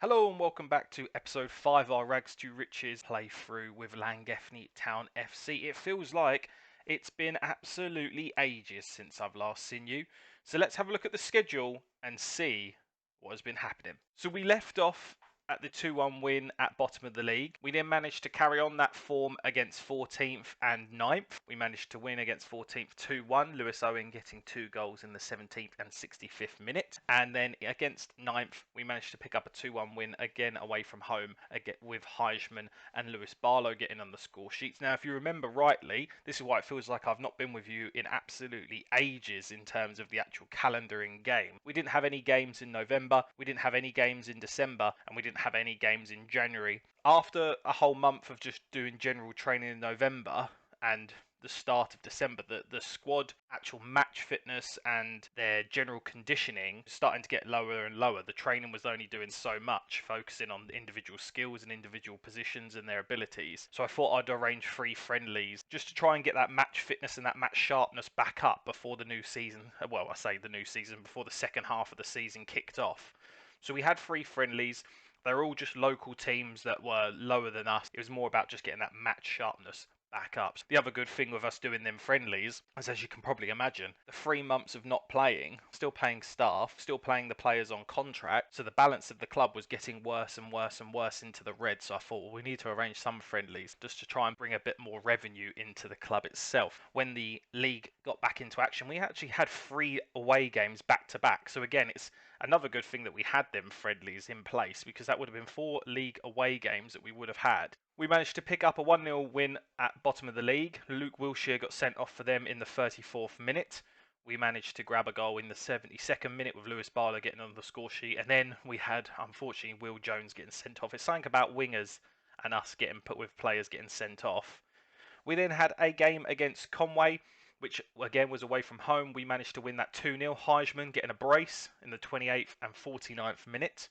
Hello and welcome back to episode 5 of our Rags to Riches playthrough with Llangefni FC. It feels like it's been absolutely ages since I've last seen you. So let's have a look at the schedule and see what has been happening. So we left off at the 2-1 win at bottom of the league. We then managed to carry on that form against 14th and 9th. We managed to win against 14th 2-1. Lewis Owen getting 2 goals in the 17th and 65th minute. And then against 9th, we managed to pick up a 2-1 win again away from home again with Heijman and Lewis Barlow getting on the score sheets. Now, if you remember rightly, this is why it feels like I've not been with you in absolutely ages in terms of the actual calendar in game. We didn't have any games in November, we didn't have any games in December, and we didn't have any games in January. After a whole month of just doing general training in November and the start of December, the squad actual match fitness and their general conditioning is starting to get lower and lower. The training was only doing so much, focusing on individual skills and individual positions and their abilities. So I thought I'd arrange 3 friendlies just to try and get that match fitness and that match sharpness back up before the new season. Well, I say the new season, before the second half of the season kicked off. So we had 3 friendlies. They're all just local teams that were lower than us. It was more about just getting that match sharpness back up. The other good thing with us doing them friendlies is, as you can probably imagine, the 3 months of not playing, still paying staff, still playing the players on contract, so the balance of the club was getting worse and worse and worse into the red. So I thought, well, we need to arrange some friendlies just to try and bring a bit more revenue into the club itself. When the league got back into action, we actually had 3 away games back to back. So again, it's another good thing that we had them friendlies in place, because that would have been 4 league away games that we would have had. We managed to pick up a 1-0 win at bottom of the league. Luke Wilshire got sent off for them in the 34th minute. We managed to grab a goal in the 72nd minute with Lewis Barlow getting on the score sheet. And then we had, unfortunately, Will Jones getting sent off. It's something about wingers and us getting put with players getting sent off. We then had a game against Conway, which again was away from home. We managed to win that 2-0. Heijman getting a brace in the 28th and 49th minute.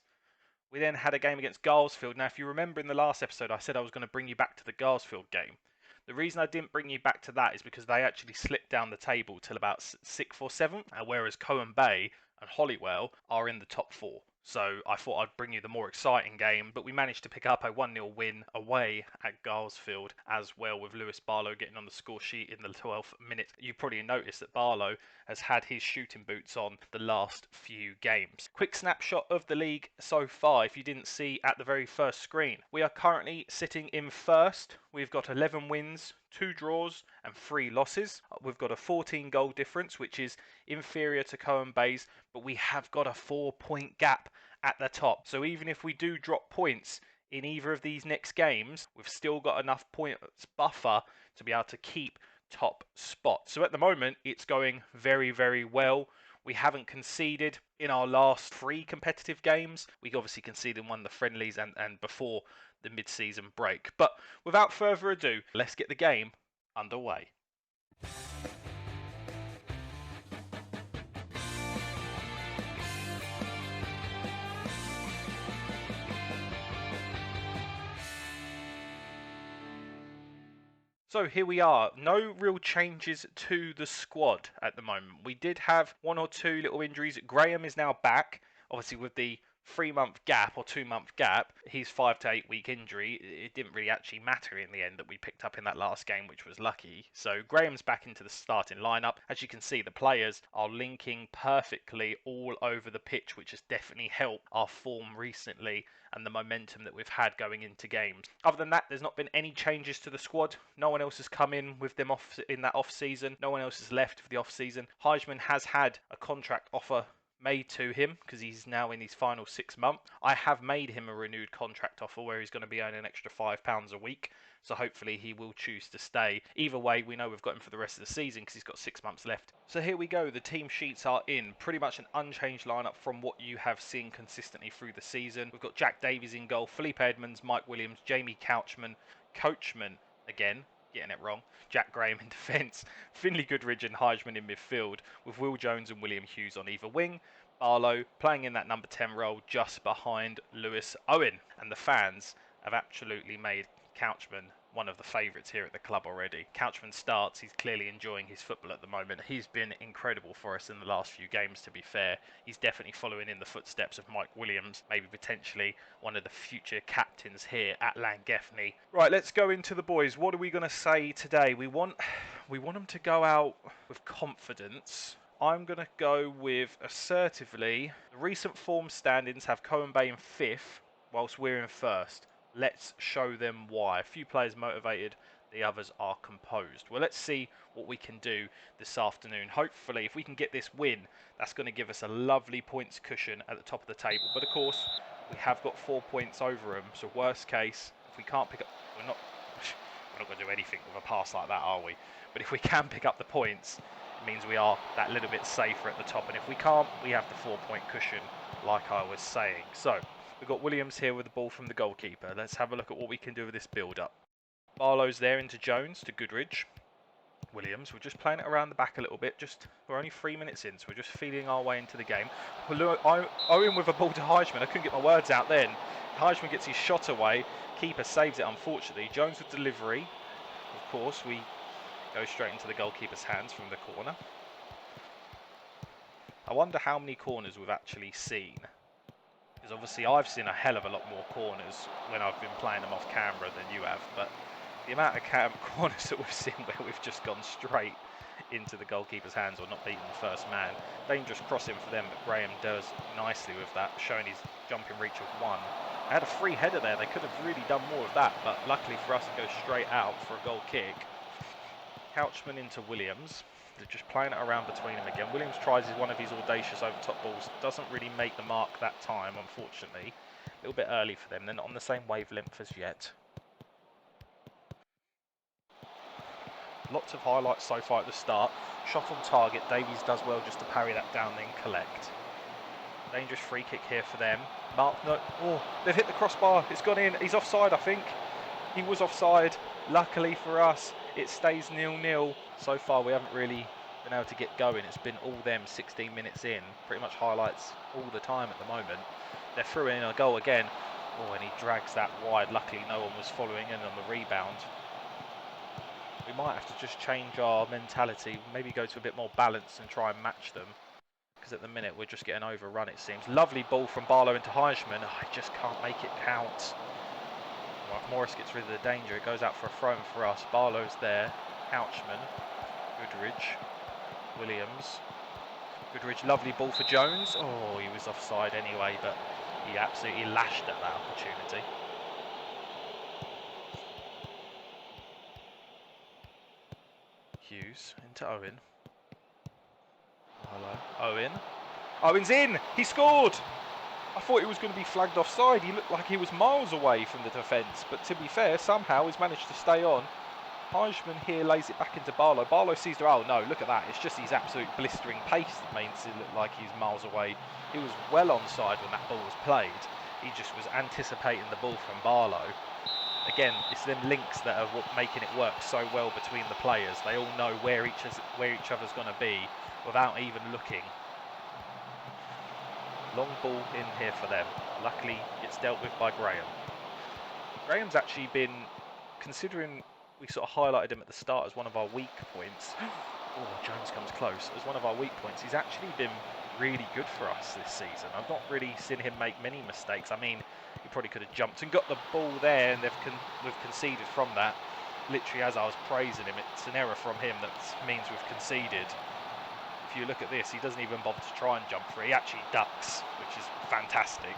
We then had a game against Garsfield. Now, if you remember in the last episode, I said I was going to bring you back to the Garsfield game. The reason I didn't bring you back to that is because they actually slipped down the table till about 6th or 7th, whereas Cohen Bay and Hollywell are in the top 4. So I thought I'd bring you the more exciting game, but we managed to pick up a 1-0 win away at Garsfield as well, with Lewis Barlow getting on the score sheet in the 12th minute. You probably noticed that Barlow has had his shooting boots on the last few games. Quick snapshot of the league so far, if you didn't see at the very first screen. We are currently sitting in first. We've got 11 wins, 2 draws and 3 losses. We've got a 14 goal difference, which is inferior to Cohen Bay's, but we have got a 4-point gap at the top. So even if we do drop points in either of these next games, we've still got enough points buffer to be able to keep top spot. So at the moment, it's going very, very well. We haven't conceded in our last 3 competitive games. We obviously conceded one of the friendlies and before the mid-season break. But without further ado, let's get the game underway. So here we are. No real changes to the squad at the moment. We did have 1 or 2 little injuries. Graham is now back, obviously with the 3-month gap or 2-month gap, his 5 to 8 week injury, it didn't really actually matter in the end that we picked up in that last game, which was lucky. So Graham's back into the starting lineup. As you can see, the players are linking perfectly all over the pitch, which has definitely helped our form recently and the momentum that we've had going into games. Other than that, there's not been any changes to the squad. No one else has come in with them off in that off season. No one else has left for the off season. Heijman has had a contract offer made to him because he's now in his final 6 months. I have made him a renewed contract offer where he's going to be earning an extra £5 a week. So hopefully he will choose to stay. Either way, we know we've got him for the rest of the season because he's got 6 months left. So here we go. The team sheets are in. Pretty much an unchanged lineup from what you have seen consistently through the season. We've got Jack Davies in goal, Felipe Edmonds, Mike Williams, Jamie Couchman, Coachman again, getting it wrong, Jack Graham in defence, Finlay Goodridge and Heijman in midfield, with Will Jones and William Hughes on either wing. Barlow playing in that number 10 role just behind Lewis Owen. And the fans have absolutely made Couchman one of the favourites here at the club already. Couchman starts, he's clearly enjoying his football at the moment. He's been incredible for us in the last few games, to be fair. He's definitely following in the footsteps of Mike Williams, maybe potentially one of the future captains here at Llangefni. Right, let's go into the boys. What are we going to say today? We want them to go out with confidence. I'm going to go with assertively. The recent form standings have Colwyn Bay in 5th, whilst we're in 1st. Let's show them why. A few players motivated, the others are composed. Well, let's see what we can do this afternoon. Hopefully, if we can get this win, that's going to give us a lovely points cushion at the top of the table. But of course, we have got 4 points over them. So worst case, if we can't pick up, we're not going to do anything with a pass like that, are we? But if we can pick up the points, it means we are that little bit safer at the top. And if we can't, we have the 4-point cushion, like I was saying. So we've got Williams here with the ball from the goalkeeper. Let's have a look at what we can do with this build-up. Barlow's there into Jones to Goodridge. Williams, we're just playing it around the back a little bit. We're only 3 minutes in, so we're just feeling our way into the game. Owen with a ball to Heijman. I couldn't get my words out then. Heijman gets his shot away. Keeper saves it, unfortunately. Jones with delivery. Of course, we go straight into the goalkeeper's hands from the corner. I wonder how many corners we've actually seen. Because obviously I've seen a hell of a lot more corners when I've been playing them off camera than you have. But the amount of corners that we've seen where we've just gone straight into the goalkeeper's hands or not beaten the first man. Dangerous crossing for them, but Graham does nicely with that, showing his jumping reach of 1. They had a free header there. They could have really done more of that, but luckily for us, it goes straight out for a goal kick. Couchman into Williams. They're just playing it around between them again. Williams tries one of his audacious over-top balls. Doesn't really make the mark that time, unfortunately. A little bit early for them. They're not on the same wavelength as yet. Lots of highlights so far at the start. Shot on target. Davies does well just to parry that down, then collect. Dangerous free kick here for them. Mark, no. Oh, they've hit the crossbar. It's gone in. He's offside, I think. He was offside. Luckily for us, it stays 0-0. So far, we haven't really been able to get going. It's been all them 16 minutes in. Pretty much highlights all the time at the moment. They're through in a goal again. Oh, and he drags that wide. Luckily, no one was following in on the rebound. We might have to just change our mentality. Maybe go to a bit more balance and try and match them. Because at the minute, we're just getting overrun, it seems. Lovely ball from Barlow into Heijman. Oh, I just can't make it count. Well, Morris gets rid of the danger. It goes out for a throw-in for us. Barlow's there. Couchman. Goodridge. Williams. Goodridge, lovely ball for Jones. Oh, he was offside anyway, but he absolutely lashed at that opportunity. Hughes into Owen. Hello. Owen. Owen's in! He scored! I thought he was going to be flagged offside. He looked like he was miles away from the defence, but to be fair, somehow he's managed to stay on. Heijman here lays it back into Barlow. Barlow sees the... Oh, no, look at that. It's just his absolute blistering pace that makes it look like he's miles away. He was well onside when that ball was played. He just was anticipating the ball from Barlow. Again, it's them links that are making it work so well between the players. They all know where each other's going to be without even looking. Long ball in here for them. Luckily, it's dealt with by Graham. Graham's actually been, considering we sort of highlighted him at the start as one of our weak points. Oh, Jones comes close. As one of our weak points, he's actually been really good for us this season. I've not really seen him make many mistakes. I mean, he probably could have jumped and got the ball there, and we've conceded from that. Literally, as I was praising him, it's an error from him that means we've conceded. If you look at this, he doesn't even bother to try and jump for it. He actually ducks, which is fantastic.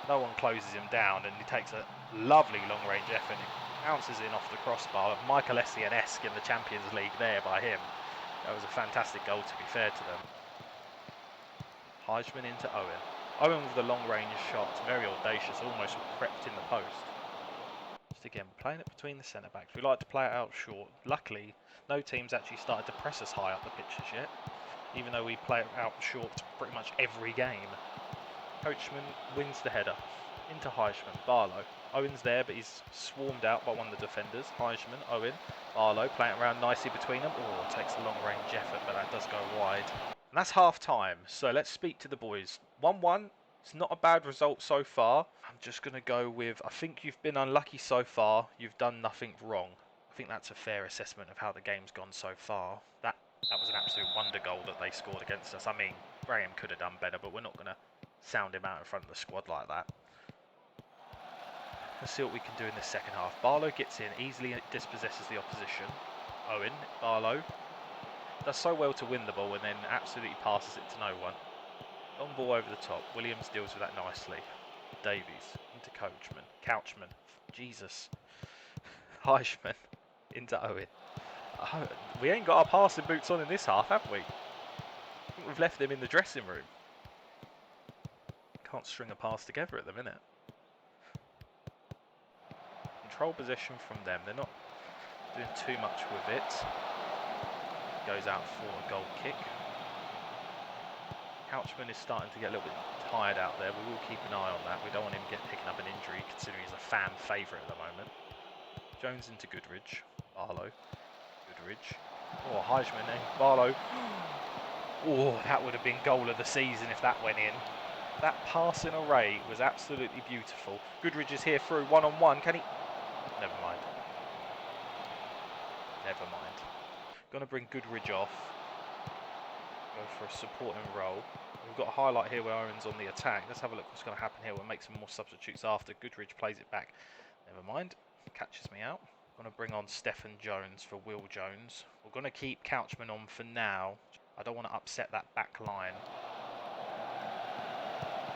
No one closes him down, and he takes a lovely long-range effort. He bounces in off the crossbar. Michael Essien-esque in the Champions League there by him. That was a fantastic goal, to be fair to them. Heijman into Owen. Owen with the long-range shot, very audacious, almost crept in the post. Just again, playing it between the centre-backs. We like to play it out short. Luckily, no team's actually started to press us high up the pitches yet, even though we play it out short pretty much every game. Coachman wins the header. Into Heijman, Barlow. Owen's there, but he's swarmed out by one of the defenders. Heijman, Owen, Barlow playing around nicely between them. Oh, takes a long-range effort, but that does go wide. And that's half-time, so let's speak to the boys. 1-1, It's not a bad result so far. I'm just going to go with, I think you've been unlucky so far. You've done nothing wrong. I think that's a fair assessment of how the game's gone so far. That was an absolute wonder goal that they scored against us. I mean, Graham could have done better, but we're not going to sound him out in front of the squad like that. Let's see what we can do in the second half. Barlow gets in, easily dispossesses the opposition. Owen, Barlow, does so well to win the ball and then absolutely passes it to no one. Long ball over the top. Williams deals with that nicely. Davies into Couchman. Jesus. Heischman into Owen. Oh, we ain't got our passing boots on in this half, have we? I think we've left them in the dressing room. Can't string a pass together at the minute. Control possession from them. They're not doing too much with it. Goes out for a goal kick. Couchman is starting to get a little bit tired out there. We will keep an eye on that. We don't want him picking up an injury, considering he's a fan favourite at the moment. Jones into Goodridge. Barlow. Goodridge. Oh, Heischman and Barlow. Oh, that would have been goal of the season if that went in. That passing array was absolutely beautiful. Goodridge is here through one-on-one. Can he? Never mind. Never mind. Going to bring Goodridge off. Go for a supporting role. We've got a highlight here where Owen's on the attack. Let's have a look what's going to happen here. We'll make some more substitutes after. Goodridge plays it back. Never mind. Catches me out. Going to bring on Stephen Jones for Will Jones. We're going to keep Couchman on for now. I don't want to upset that back line.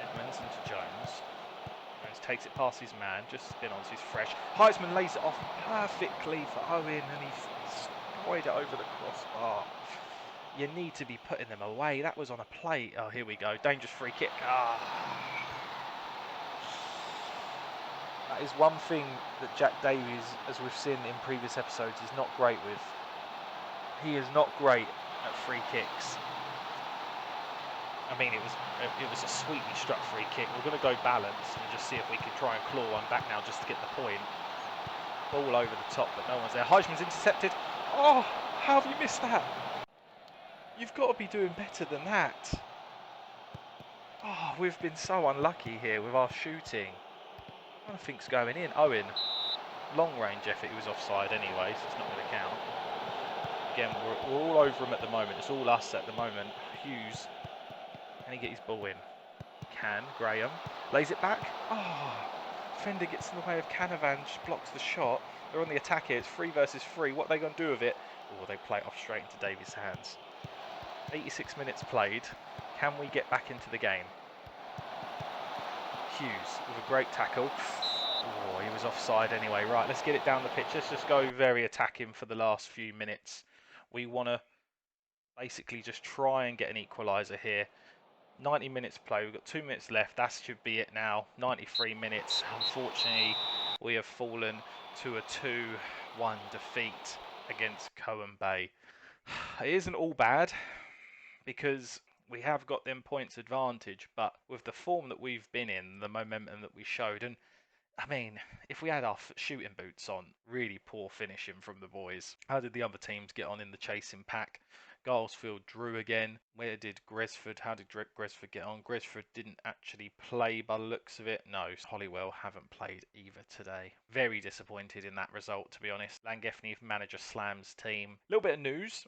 Edmonds into Jones. Jones takes it past his man. Just spin on, so he's fresh. Heisman lays it off perfectly for Owen, and he's destroyed it over the crossbar. You need to be putting them away. That was on a plate. Oh, here we go. Dangerous free kick. That is one thing that Jack Davies, as we've seen in previous episodes, is not great with. He is not great at free kicks. I mean, it was a sweetly struck free kick. We're going to go balanced and just see if we can try and claw one back now just to get the point. Ball over the top, but no one's there. Heisman's intercepted. Oh, how have you missed that? You've got to be doing better than that. Oh, we've been so unlucky here with our shooting. I don't think's going in. Owen, long range effort. He was offside anyway, so it's not going to count. Again, we're all over him at the moment. It's all us at the moment. Hughes, can he get his ball in? Can. Graham lays it back. Oh, Fender gets in the way of Canavan, just blocks the shot. They're on the attack here. It's 3 versus 3. What are they going to do with it? Oh, they play it off straight into Davies' hands. 86 minutes played. Can we get back into the game? Hughes with a great tackle. Oh, he was offside anyway. Right, let's get it down the pitch. Let's just go very attacking for the last few minutes. We want to basically just try and get an equaliser here. 90 minutes play. We've got 2 minutes left. That should be it now. 93 minutes. Unfortunately, we have fallen to a 2-1 defeat against Cowan Bay. It isn't all bad, because we have got them points advantage, but with the form that we've been in, the momentum that we showed, and I mean, if we had our shooting boots on, really poor finishing from the boys. How did the other teams get on in the chasing pack? Garlesfield drew again. Where did Gresford? How did Gresford get on? Gresford didn't actually play by the looks of it. No, Hollywell haven't played either today. Very disappointed in that result, to be honest. Llangefni manager slams team. A little bit of news.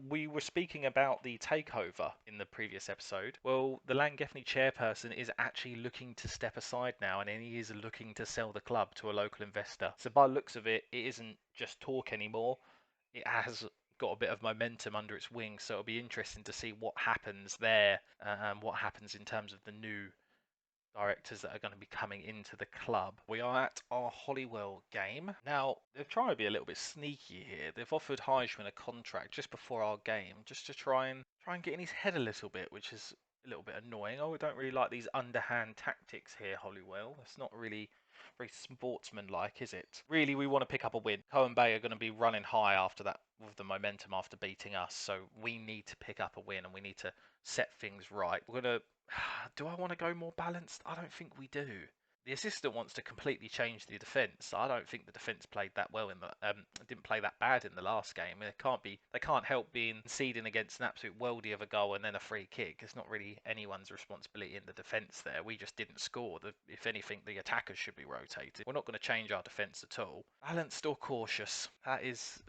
We were speaking about the takeover in the previous episode. Well, the Llangefni chairperson is actually looking to step aside now, and he is looking to sell the club to a local investor. So by the looks of it, it isn't just talk anymore. It has got a bit of momentum under its wings, so it'll be interesting to see what happens there, and what happens in terms of the new directors that are going to be coming into the club. We are at our Hollywell game. Now, they're trying to be a little bit sneaky here. They've offered Heisman a contract just before our game, just to try and get in his head a little bit, which is a little bit annoying. Oh, we don't really like these underhand tactics here, Hollywell. It's not really very sportsmanlike, is it? Really, we want to pick up a win. Cowan Bay are going to be running high after that with the momentum after beating us, so we need to pick up a win and we need to set things right. We're going to... Do I want to go more balanced? I don't think we do. The assistant wants to completely change the defence. I don't think the defence played that well in the didn't play that bad in the last game. They can't help being conceding against an absolute worldie of a goal and then a free kick. It's not really anyone's responsibility in the defence there. We just didn't score. If anything, the attackers should be rotated. We're not going to change our defence at all. Balanced or cautious? That is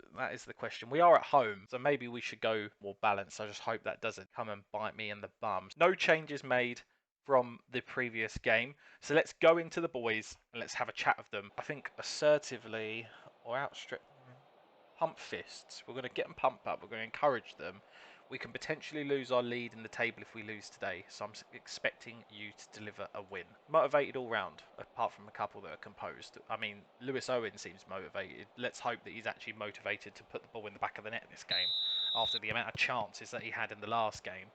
the question. We are at home, so maybe we should go more balanced. I just hope that doesn't come and bite me in the bum. No changes made from the previous game. So let's go into the boys and let's have a chat with them. I think assertively or outstretched, pump fists. We're going to get them pumped up. We're going to encourage them. We can potentially lose our lead in the table if we lose today. So I'm expecting you to deliver a win. Motivated all round, apart from a couple that are composed. I mean, Lewis Owen seems motivated. Let's hope that he's actually motivated to put the ball in the back of the net this game after the amount of chances that he had in the last game.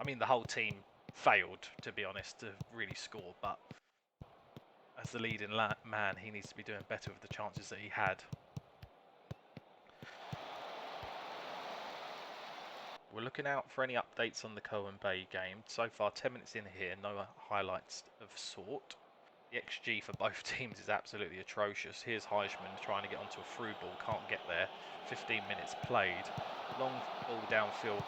I mean, the whole team failed, to be honest, to really score, but as the leading man, he needs to be doing better with the chances that he had. We're looking out for any updates on the Colwyn Bay game. So far, 10 minutes in here, no highlights of sort. The XG for both teams is absolutely atrocious. Here's Heisman trying to get onto a through ball, can't get there. 15 minutes played. Long ball downfield.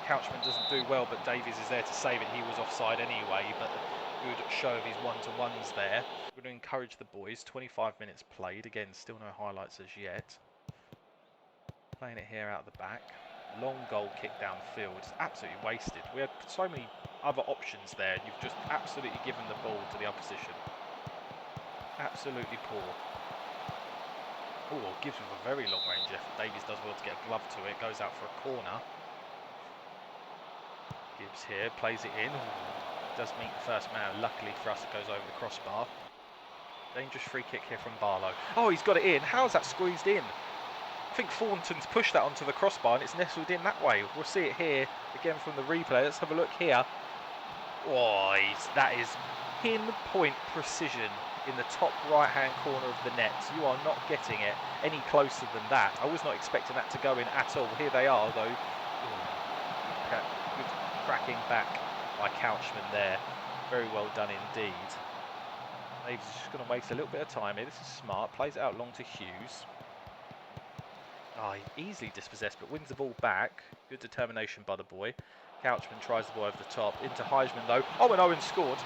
Couchman doesn't do well, but Davies is there to save it. He was offside anyway, but a good show of his one-to-ones there. We're going to encourage the boys. 25 minutes played. Again, still no highlights as yet. Playing it here out the back. Long goal kick downfield. It's absolutely wasted. We had so many other options there, and you've just absolutely given the ball to the opposition. Absolutely poor. Oh, gives with a very long range effort. Davies does well to get a glove to it. Goes out for a corner. Gibbs here, plays it in. Does meet the first man. Luckily for us, it goes over the crossbar. Dangerous free kick here from Barlow. Oh, he's got it in. How's that squeezed in? I think Thornton's pushed that onto the crossbar and it's nestled in that way. We'll see it here again from the replay. Let's have a look here. Oh, that is pinpoint precision in the top right-hand corner of the net. You are not getting it any closer than that. I was not expecting that to go in at all. Here they are, though. Good cracking back by Couchman there. Very well done indeed. Davies is just going to waste a little bit of time here. This is smart. Plays it out long to Hughes. Oh, he easily dispossessed, but wins the ball back. Good determination by the boy. Couchman tries the ball over the top. Into Heisman, though. Oh, and Owen scored.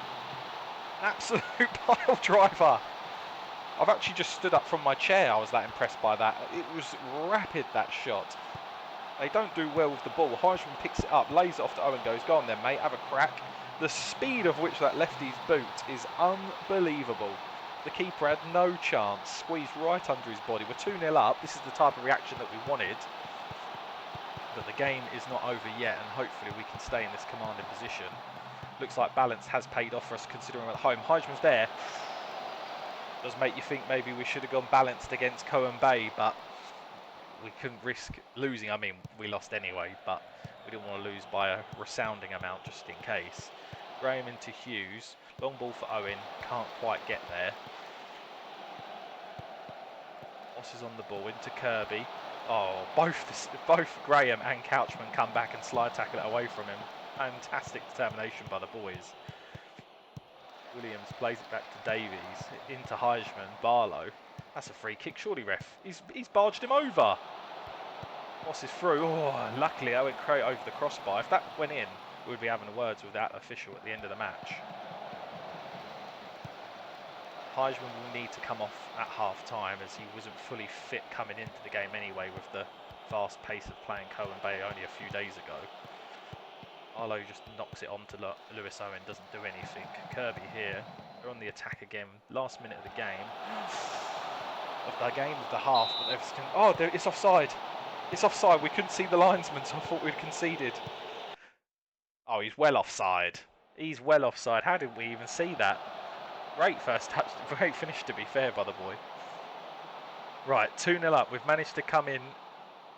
Absolute pile driver. I've actually just stood up from my chair. I was that impressed by that. It was rapid, that shot. They don't do well with the ball. Heisman picks it up, lays it off to Owen, goes, go on then, mate, have a crack. The speed of which that lefty's boot is unbelievable. The keeper had no chance, squeezed right under his body. We're 2-0 up. This is the type of reaction that we wanted. But the game is not over yet, and hopefully we can stay in this commanding position. Looks like balance has paid off for us considering we're at home. Heisman's there. Does make you think maybe we should have gone balanced against Colwyn Bay, but we couldn't risk losing. I mean, we lost anyway, but we didn't want to lose by a resounding amount just in case. Graham into Hughes. Long ball for Owen. Can't quite get there. Moss is on the ball into Kirby. Oh, both Graham and Couchman come back and slide tackle it away from him. Fantastic determination by the boys. Williams plays it back to Davies. Into Heisman. Barlow. That's a free kick, surely, ref. He's barged him over. Moss is through. Oh, luckily I went straight over the crossbar. If that went in, we would be having words with that official at the end of the match. Heisman will need to come off at half-time as he wasn't fully fit coming into the game anyway with the fast pace of playing Colwyn Bay only a few days ago. Arlo just knocks it on to Lewis Owen, doesn't do anything. Kirby here, they're on the attack again. Last minute of the game. Of the half, but they've still, oh, it's offside. It's offside. We couldn't see the linesman, so I thought we'd conceded. Oh, he's well offside. He's well offside. How did we even see that? Great first touch, great finish to be fair by the boy. Right, 2-0 up. We've managed to come in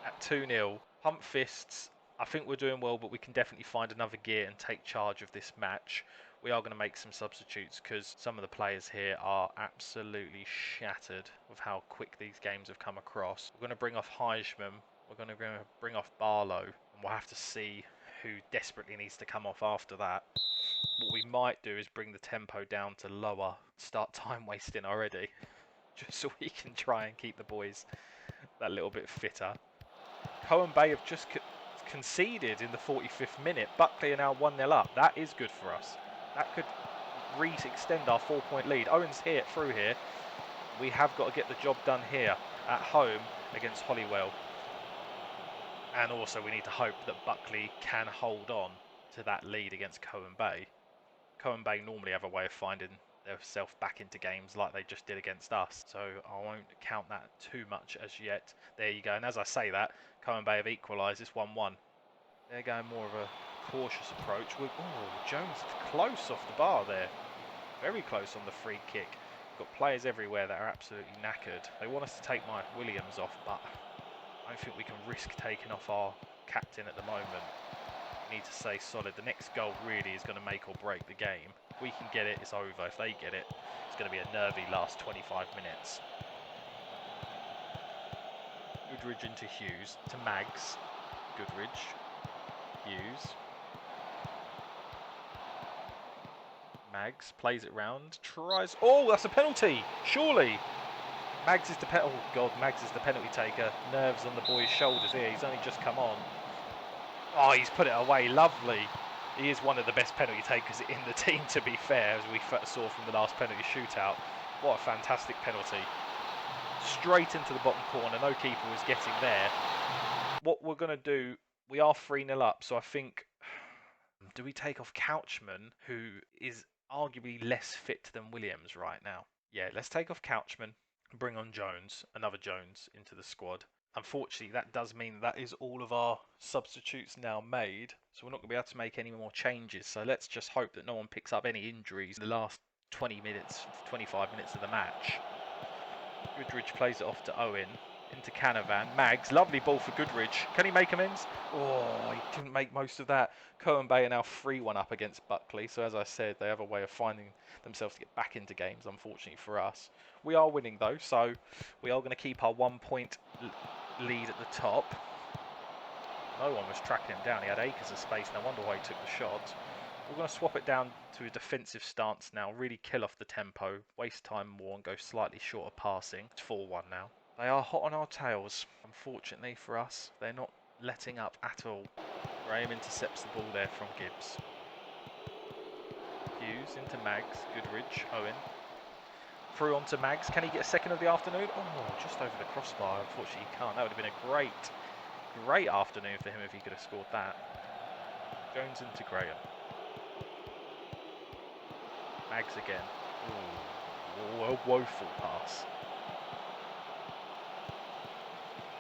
at 2-0. Pump fists. I think we're doing well, but we can definitely find another gear and take charge of this match. We are going to make some substitutes because some of the players here are absolutely shattered with how quick these games have come across. We're going to bring off Heisman. We're going to bring off Barlow. And we'll have to see who desperately needs to come off after that. What we might do is bring the tempo down to lower, start time wasting already, just so we can try and keep the boys that little bit fitter. Cohen Bay have just conceded in the 45th minute. Buckley are now 1-0 up. That is good for us. That could extend our 4-point lead. Owen's through here. We have got to get the job done here at home against Holywell. And also we need to hope that Buckley can hold on to that lead against Cohen Bay. Cohen Bay normally have a way of finding themselves back into games like they just did against us. So I won't count that too much as yet. There you go. And as I say that, Cohen Bay have equalised. It's 1-1. They're going more of a cautious approach. Jones close off the bar there. Very close on the free kick. Got players everywhere that are absolutely knackered. They want us to take Mike Williams off, but I don't think we can risk taking off our captain at the moment. We need to stay solid. The next goal really is going to make or break the game. If we can get it, it's over. If they get it, it's going to be a nervy last 25 minutes. Goodridge into Hughes, to Maggs. Goodridge, Hughes. Maggs plays it round, tries. Oh, that's a penalty! Surely! Maggs is the oh god, Maggs is the penalty taker. Nerves on the boy's shoulders here. He's only just come on. Oh, he's put it away. Lovely. He is one of the best penalty takers in the team, to be fair, as we saw from the last penalty shootout. What a fantastic penalty. Straight into the bottom corner. No keeper was getting there. What we're going to do, we are 3-0 up, so I think, do we take off Couchman, who is arguably less fit than Williams right now? Yeah, let's take off Couchman and bring on Jones, another Jones, into the squad. Unfortunately, that does mean that is all of our substitutes now made, so we're not going to be able to make any more changes. So let's just hope that no one picks up any injuries in the last 20 minutes, 25 minutes of the match. Goodridge plays it off to Owen, into Canavan. Maggs, lovely ball for Goodridge. Can he make amends? Oh, he didn't make most of that. Cohen Bay are now 3-1 up against Buckley, so as I said, they have a way of finding themselves to get back into games, unfortunately for us. We are winning though, so we are going to keep our 1 point lead at the top. No one was tracking him down. He had acres of space. No wonder why he took the shot. We're going to swap it down to a defensive stance now. Really kill off the tempo. Waste time more and go slightly shorter passing. It's 4-1 now. They are hot on our tails. Unfortunately for us, they're not letting up at all. Graham intercepts the ball there from Gibbs. Hughes into Maggs. Goodridge. Owen. Through onto Maggs. Can he get a second of the afternoon? Oh, just over the crossbar. Unfortunately, he can't. That would have been a great afternoon for him if he could have scored that. Jones into Graham. Maggs again. Ooh, a woeful pass.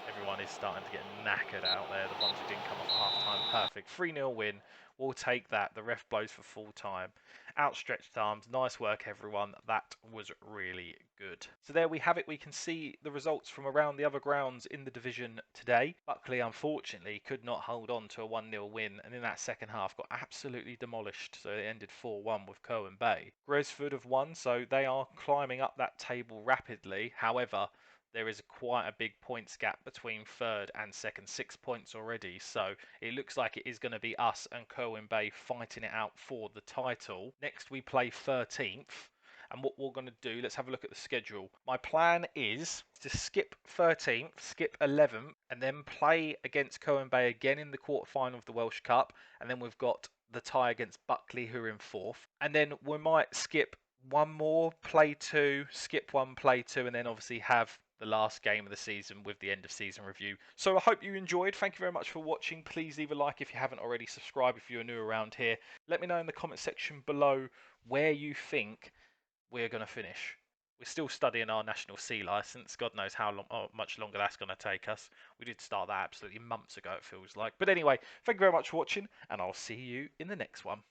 Everyone is starting to get knackered out there. The ones who didn't come off at half-time. Perfect. 3-0 win. We'll take that. The ref blows for full time. Outstretched arms. Nice work, everyone. That was really good. So there we have it. We can see the results from around the other grounds in the division today. Buckley, unfortunately, could not hold on to a 1-0 win, and in that second half got absolutely demolished. So it ended 4-1 with Cohen Bay. Gresford have won, so they are climbing up that table rapidly. However, there is quite a big points gap between third and second, 6 points already. So it looks like it is going to be us and Colwyn Bay fighting it out for the title. Next we play 13th. And what we're going to do, let's have a look at the schedule. My plan is to skip 13th, skip 11th, and then play against Colwyn Bay again in the quarterfinal of the Welsh Cup. And then we've got the tie against Buckley, who are in 4th. And then we might skip one more, play 2, skip 1, play 2, and then obviously have the last game of the season with the end of season review. So I hope you enjoyed. Thank you very much for watching. Please leave a like if you haven't already. Subscribe if you're new around here. Let me know in the comment section below where you think we're going to finish. We're still studying our National C licence. God knows how much longer that's going to take us. We did start that absolutely months ago, it feels like. But anyway, thank you very much for watching, and I'll see you in the next one.